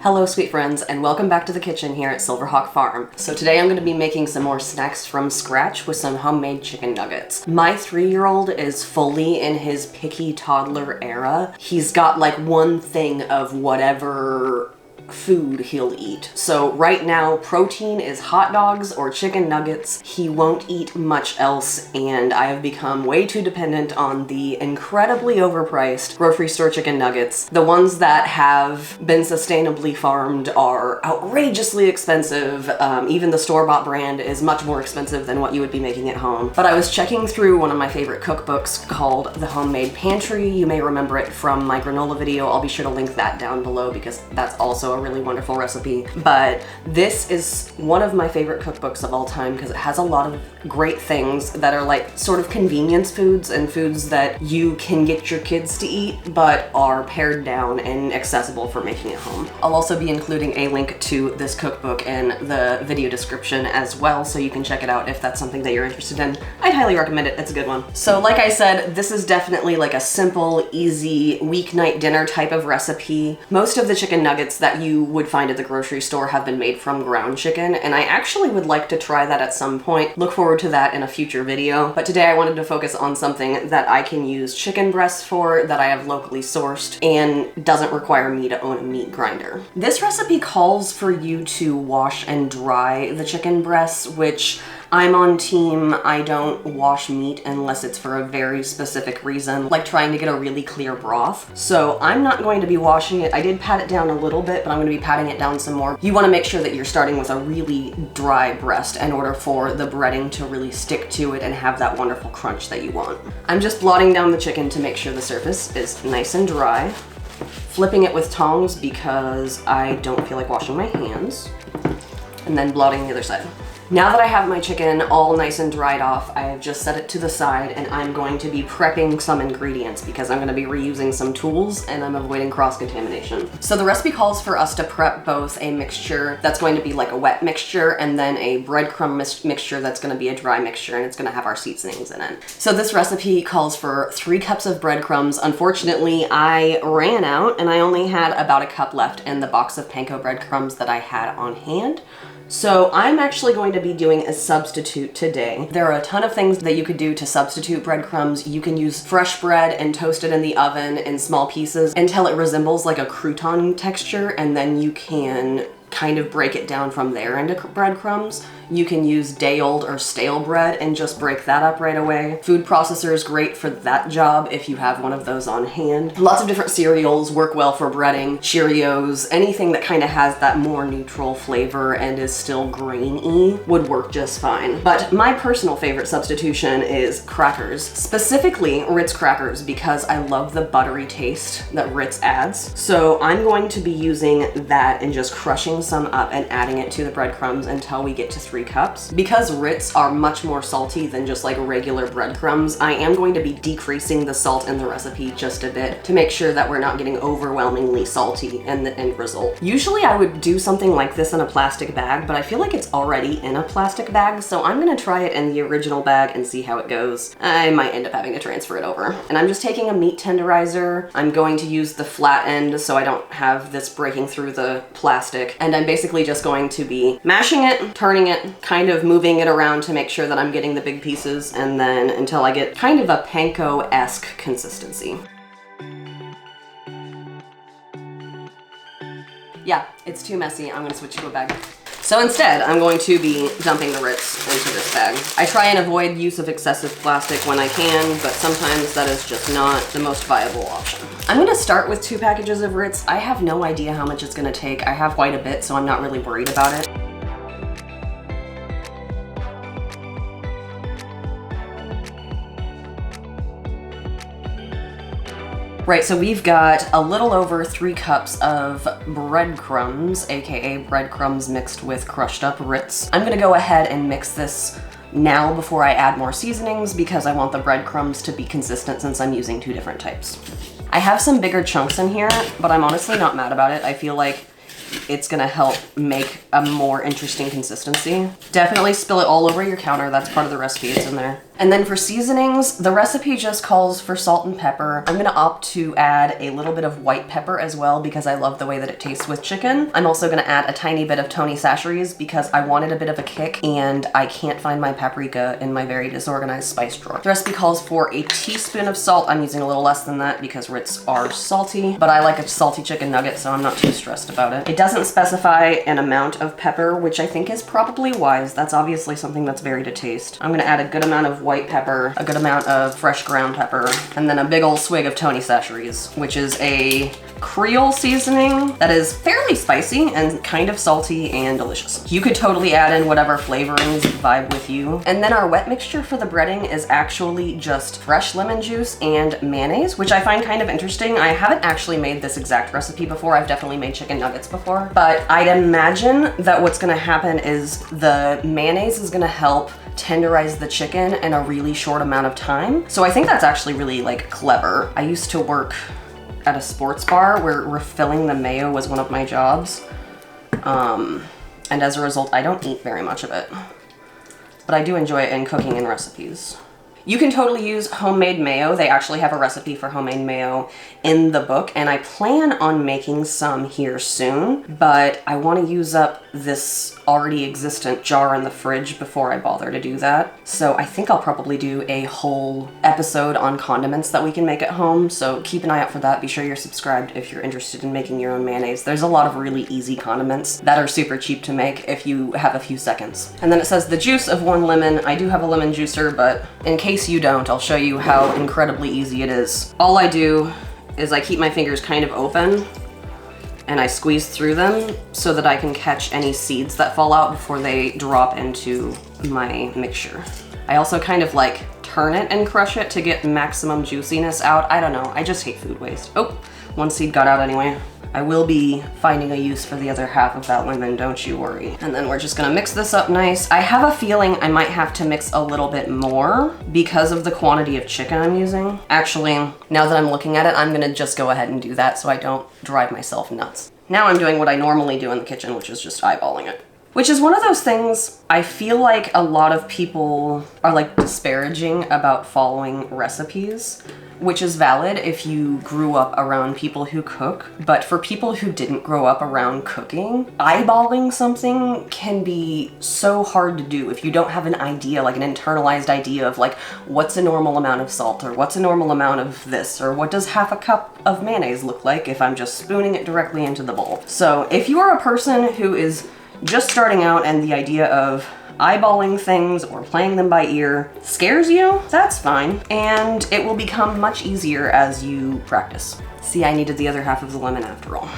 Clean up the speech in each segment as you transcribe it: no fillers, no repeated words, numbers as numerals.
Hello sweet friends, and welcome back to the kitchen here at Silverhawk Farm. So today I'm going to be making some more snacks from scratch with some homemade chicken nuggets. My 3-year-old is fully in his picky toddler era. He's got like one thing of whatever food he'll eat. So right now, protein is hot dogs or chicken nuggets. He won't eat much else, and I have become way too dependent on the incredibly overpriced grocery store chicken nuggets. The ones that have been sustainably farmed are outrageously expensive. Even the store-bought brand is much more expensive than what you would be making at home. But I was checking through one of my favorite cookbooks called The Homemade Pantry. You may remember it from my granola video. I'll be sure to link that down below because that's also a really wonderful recipe. But this is one of my favorite cookbooks of all time because it has a lot of great things that are like sort of convenience foods and foods that you can get your kids to eat but are pared down and accessible for making at home. I'll also be including a link to this cookbook in the video description as well, so you can check it out if that's something that you're interested in. I'd highly recommend it. It's a good one. So like I said, this is definitely like a simple, easy weeknight dinner type of recipe. Most of the chicken nuggets that you would find at the grocery store have been made from ground chicken, and I actually would like to try that at some point. Look forward to that in a future video. But today I wanted to focus on something that I can use chicken breasts for, that I have locally sourced, and doesn't require me to own a meat grinder. This recipe calls for you to wash and dry the chicken breasts, which I'm on team I don't wash meat unless it's for a very specific reason, like trying to get a really clear broth. So I'm not going to be washing it. I did pat it down a little bit, but I'm going to be patting it down some more. You want to make sure that you're starting with a really dry breast in order for the breading to really stick to it and have that wonderful crunch that you want. I'm just blotting down the chicken to make sure the surface is nice and dry. Flipping it with tongs because I don't feel like washing my hands. And then blotting the other side. Now that I have my chicken all nice and dried off, I have just set it to the side and I'm going to be prepping some ingredients because I'm going to be reusing some tools and I'm avoiding cross-contamination. So the recipe calls for us to prep both a mixture that's going to be like a wet mixture and then a breadcrumb mixture that's going to be a dry mixture, and it's going to have our seasonings in it. So this recipe calls for 3 cups of breadcrumbs. Unfortunately, I ran out and I only had about a cup left in the box of panko breadcrumbs that I had on hand. So I'm actually going to be doing a substitute today. There are a ton of things that you could do to substitute breadcrumbs. You can use fresh bread and toast it in the oven in small pieces until it resembles like a crouton texture, and then you can kind of break it down from there into breadcrumbs. You can use day-old or stale bread and just break that up right away. Food processor is great for that job if you have one of those on hand. Lots of different cereals work well for breading. Cheerios, anything that kind of has that more neutral flavor and is still grainy would work just fine. But my personal favorite substitution is crackers, specifically Ritz crackers, because I love the buttery taste that Ritz adds. So I'm going to be using that and just crushing some up and adding it to the breadcrumbs until we get to 3 cups. Because Ritz are much more salty than just like regular breadcrumbs, I am going to be decreasing the salt in the recipe just a bit to make sure that we're not getting overwhelmingly salty in the end result. Usually I would do something like this in a plastic bag, but I feel like it's already in a plastic bag, so I'm gonna try it in the original bag and see how it goes. I might end up having to transfer it over. And I'm just taking a meat tenderizer. I'm going to use the flat end so I don't have this breaking through the plastic, and I'm basically just going to be mashing it, turning it, kind of moving it around to make sure that I'm getting the big pieces, and then until I get kind of a panko-esque consistency. Yeah, it's too messy. I'm gonna switch to a bag. So instead, I'm going to be dumping the Ritz into this bag. I try and avoid use of excessive plastic when I can, but sometimes that is just not the most viable option. I'm gonna start with 2 packages of Ritz. I have no idea how much it's gonna take. I have quite a bit, so I'm not really worried about it. Right, so we've got a little over 3 cups of breadcrumbs, aka breadcrumbs mixed with crushed up Ritz. I'm gonna go ahead and mix this now before I add more seasonings because I want the breadcrumbs to be consistent since I'm using 2 different types. I have some bigger chunks in here, but I'm honestly not mad about it. I feel like it's gonna help make a more interesting consistency. Definitely spill it all over your counter. That's part of the recipe, it's in there. And then for seasonings, the recipe just calls for salt and pepper. I'm gonna opt to add a little bit of white pepper as well because I love the way that it tastes with chicken. I'm also gonna add a tiny bit of Tony Chachere's because I wanted a bit of a kick and I can't find my paprika in my very disorganized spice drawer. The recipe calls for a teaspoon of salt. I'm using a little less than that because Ritz are salty, but I like a salty chicken nugget, so I'm not too stressed about it. It doesn't specify an amount of pepper, which I think is probably wise. That's obviously something that's very to taste. I'm gonna add a good amount of white pepper, a good amount of fresh ground pepper, and then a big old swig of Tony Chachere's, which is a Creole seasoning that is fairly spicy and kind of salty and delicious. You could totally add in whatever flavorings vibe with you. And then our wet mixture for the breading is actually just fresh lemon juice and mayonnaise, which I find kind of interesting. I haven't actually made this exact recipe before. I've definitely made chicken nuggets before, but I'd imagine that what's gonna happen is the mayonnaise is gonna help tenderize the chicken in a really short amount of time. So I think that's actually really like clever. I used to work at a sports bar where refilling the mayo was one of my jobs. And as a result, I don't eat very much of it, but I do enjoy it in cooking and recipes. You can totally use homemade mayo. They actually have a recipe for homemade mayo in the book, and I plan on making some here soon, but I want to use up this already existent jar in the fridge before I bother to do that. So I think I'll probably do a whole episode on condiments that we can make at home, so keep an eye out for that. Be sure you're subscribed if you're interested in making your own mayonnaise. There's a lot of really easy condiments that are super cheap to make if you have a few seconds. And then it says the juice of 1 lemon. I do have a lemon juicer, but in case you don't, I'll show you how incredibly easy it is. All I do is I keep my fingers kind of open and I squeeze through them so that I can catch any seeds that fall out before they drop into my mixture. I also kind of like turn it and crush it to get maximum juiciness out. I don't know, I just hate food waste. Oh, 1 seed got out anyway. I will be finding a use for the other half of that lemon, don't you worry. And then we're just gonna mix this up nice. I have a feeling I might have to mix a little bit more because of the quantity of chicken I'm using. Actually, now that I'm looking at it, I'm gonna just go ahead and do that so I don't drive myself nuts. Now I'm doing what I normally do in the kitchen, which is just eyeballing it. Which is one of those things I feel like a lot of people are like disparaging about following recipes, which is valid if you grew up around people who cook. But for people who didn't grow up around cooking, eyeballing something can be so hard to do if you don't have an idea, like an internalized idea of like, what's a normal amount of salt, or what's a normal amount of this, or what does half a cup of mayonnaise look like if I'm just spooning it directly into the bowl. So if you are a person who is just starting out and the idea of eyeballing things or playing them by ear scares you, that's fine. And it will become much easier as you practice. See, I needed the other half of the lemon after all.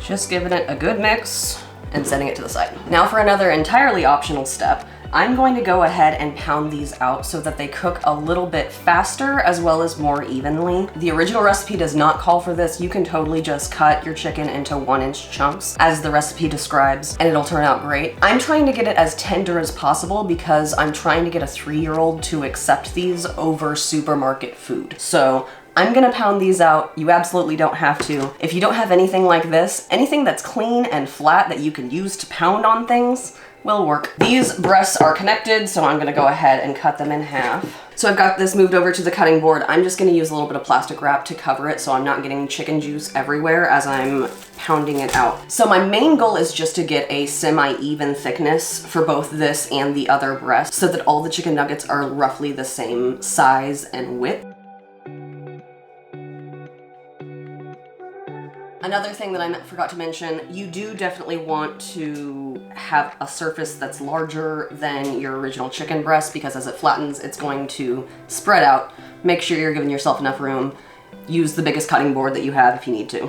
Just giving it a good mix and setting it to the side. Now for another entirely optional step, I'm going to go ahead and pound these out so that they cook a little bit faster as well as more evenly. The original recipe does not call for this. You can totally just cut your chicken into 1-inch chunks as the recipe describes and it'll turn out great. I'm trying to get it as tender as possible because I'm trying to get a 3-year-old to accept these over supermarket food. So I'm gonna pound these out. You absolutely don't have to. If you don't have anything like this, anything that's clean and flat that you can use to pound on things will work. These breasts are connected, so I'm gonna go ahead and cut them in half. So I've got this moved over to the cutting board. I'm just gonna use a little bit of plastic wrap to cover it so I'm not getting chicken juice everywhere as I'm pounding it out. So my main goal is just to get a semi-even thickness for both this and the other breast so that all the chicken nuggets are roughly the same size and width. Another thing that I forgot to mention, you do definitely want to have a surface that's larger than your original chicken breast because as it flattens, it's going to spread out. Make sure you're giving yourself enough room. Use the biggest cutting board that you have if you need to.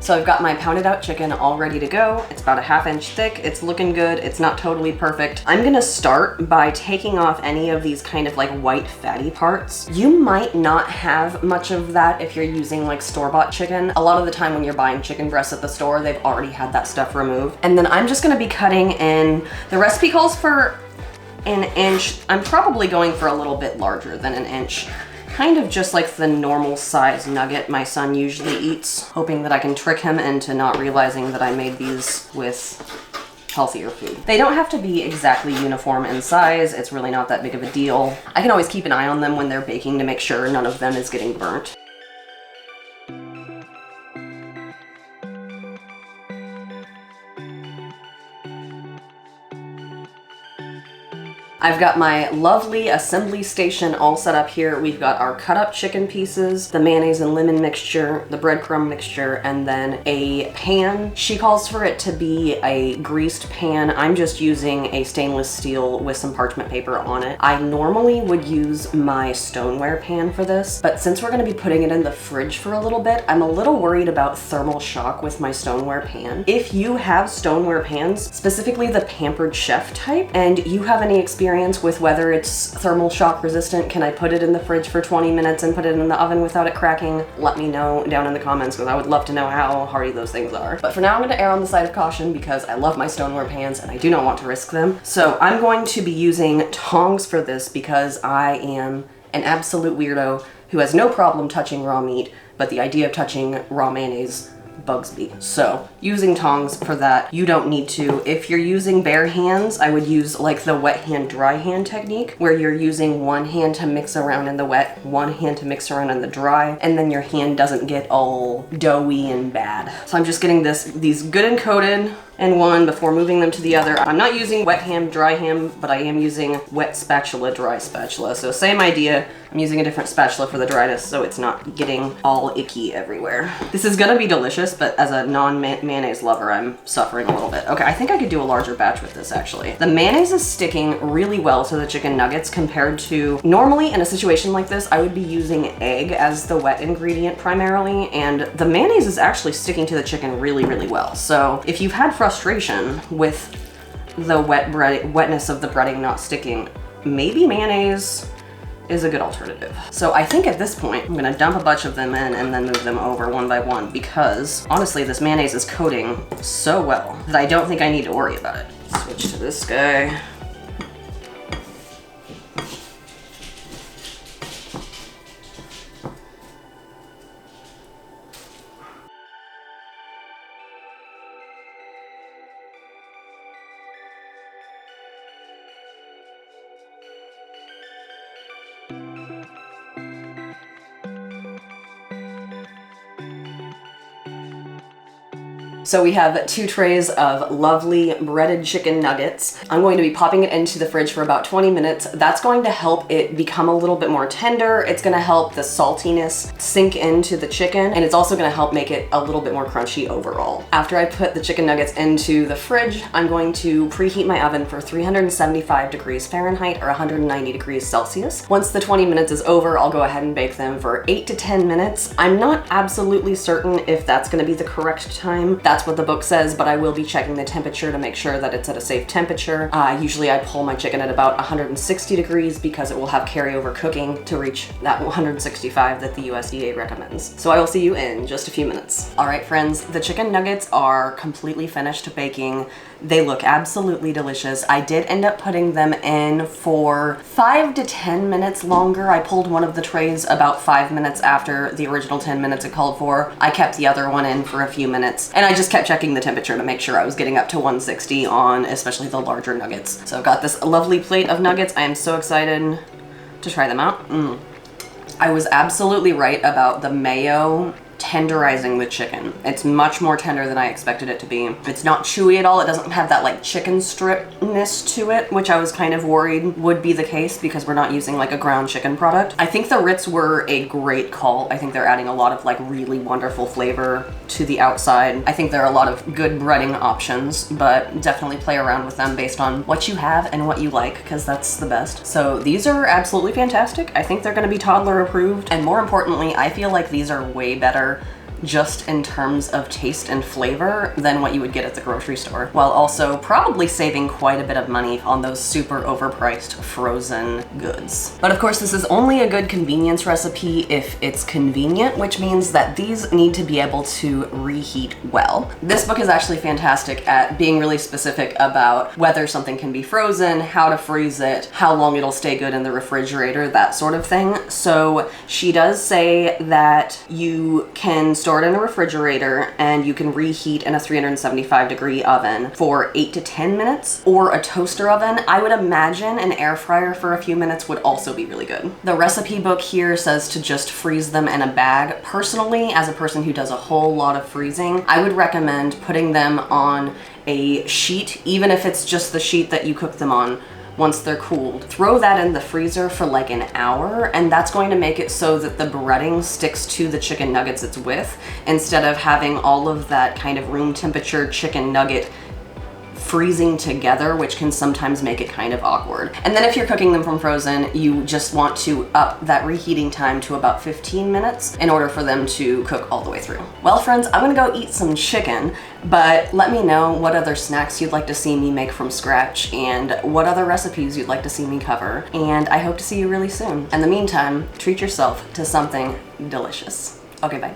So I've got my pounded out chicken all ready to go. It's about a 1/2 inch thick. It's looking good. It's not totally perfect. I'm gonna start by taking off any of these kind of like white fatty parts. You might not have much of that if you're using like store-bought chicken. A lot of the time when you're buying chicken breasts at the store, they've already had that stuff removed. And then I'm just gonna be cutting in, the recipe calls for 1 inch. I'm probably going for a little bit larger than 1 inch. Kind of just like the normal size nugget my son usually eats, hoping that I can trick him into not realizing that I made these with healthier food. They don't have to be exactly uniform in size. It's really not that big of a deal. I can always keep an eye on them when they're baking to make sure none of them is getting burnt. I've got my lovely assembly station all set up here. We've got our cut up chicken pieces, the mayonnaise and lemon mixture, the breadcrumb mixture, and then a pan. She calls for it to be a greased pan. I'm just using a stainless steel with some parchment paper on it. I normally would use my stoneware pan for this, but since we're gonna be putting it in the fridge for a little bit, I'm a little worried about thermal shock with my stoneware pan. If you have stoneware pans, specifically the Pampered Chef type, and you have any experience with whether it's thermal shock resistant, can I put it in the fridge for 20 minutes and put it in the oven without it cracking? Let me know down in the comments because I would love to know how hardy those things are. But for now I'm going to err on the side of caution because I love my stoneware pans and I do not want to risk them. So I'm going to be using tongs for this because I am an absolute weirdo who has no problem touching raw meat, but the idea of touching raw mayonnaise bugs me. So using tongs for that, you don't need to. If you're using bare hands, I would use like the wet hand, dry hand technique where you're using one hand to mix around in the wet, one hand to mix around in the dry, and then your hand doesn't get all doughy and bad. So I'm just getting these good and coated in one before moving them to the other. I'm not using wet hand, dry hand, but I am using wet spatula, dry spatula. So same idea. I'm using a different spatula for the dryness so it's not getting all icky everywhere. This is gonna be delicious, but as a non-mayonnaise lover, I'm suffering a little bit. Okay, I think I could do a larger batch with this actually. The mayonnaise is sticking really well to the chicken nuggets compared to, normally in a situation like this, I would be using egg as the wet ingredient primarily, and the mayonnaise is actually sticking to the chicken really, really well. So if you've had frustration with the wetness of the breading not sticking, maybe mayonnaise is a good alternative. So I think at this point, I'm gonna dump a bunch of them in and then move them over one by one because honestly, this mayonnaise is coating so well that I don't think I need to worry about it. Switch to this guy. So we have 2 trays of lovely breaded chicken nuggets. I'm going to be popping it into the fridge for about 20 minutes. That's going to help it become a little bit more tender. It's gonna help the saltiness sink into the chicken, and it's also gonna help make it a little bit more crunchy overall. After I put the chicken nuggets into the fridge, I'm going to preheat my oven for 375 degrees Fahrenheit or 190 degrees Celsius. Once the 20 minutes is over, I'll go ahead and bake them for 8 to 10 minutes. I'm not absolutely certain if that's gonna be the correct time. That's what the book says, but I will be checking the temperature to make sure that it's at a safe temperature. Usually I pull my chicken at about 160 degrees because it will have carryover cooking to reach that 165 that the USDA recommends. So I will see you in just a few minutes. All right, friends, the chicken nuggets are completely finished baking. They look absolutely delicious. I did end up putting them in for 5 to 10 minutes longer. I pulled one of the trays about 5 minutes after the original 10 minutes it called for. I kept the other one in for a few minutes, and I just kept checking the temperature to make sure I was getting up to 160 on especially the larger nuggets. So I've got this lovely plate of nuggets. I am so excited to try them out. I was absolutely right about the mayo tenderizing the chicken. It's much more tender than I expected it to be. It's not chewy at all. It doesn't have that like chicken stripness to it, which I was kind of worried would be the case because we're not using like a ground chicken product. I think the Ritz were a great call. I think they're adding a lot of like really wonderful flavor to the outside. I think there are a lot of good breading options, but definitely play around with them based on what you have and what you like, because that's the best. So these are absolutely fantastic. I think they're going to be toddler approved, and more importantly, I feel like these are way better just in terms of taste and flavor than what you would get at the grocery store, while also probably saving quite a bit of money on those super overpriced frozen goods. But of course, this is only a good convenience recipe if it's convenient, which means that these need to be able to reheat well. This book is actually fantastic at being really specific about whether something can be frozen, how to freeze it, how long it'll stay good in the refrigerator, that sort of thing. So she does say that you can store it in a refrigerator and you can reheat in a 375-degree oven for 8 to 10 minutes, or a toaster oven. I would imagine an air fryer for a few minutes would also be really good. The recipe book here says to just freeze them in a bag. Personally, as a person who does a whole lot of freezing, I would recommend putting them on a sheet, even if it's just the sheet that you cook them on. Once they're cooled, throw that in the freezer for like an hour, and that's going to make it so that the breading sticks to the chicken nuggets it's with, instead of having all of that kind of room temperature chicken nugget freezing together, which can sometimes make it kind of awkward. And then if you're cooking them from frozen, you just want to up that reheating time to about 15 minutes in order for them to cook all the way through. Well, friends, I'm gonna go eat some chicken, but let me know what other snacks you'd like to see me make from scratch and what other recipes you'd like to see me cover. And I hope to see you really soon. In the meantime, treat yourself to something delicious. Okay, bye.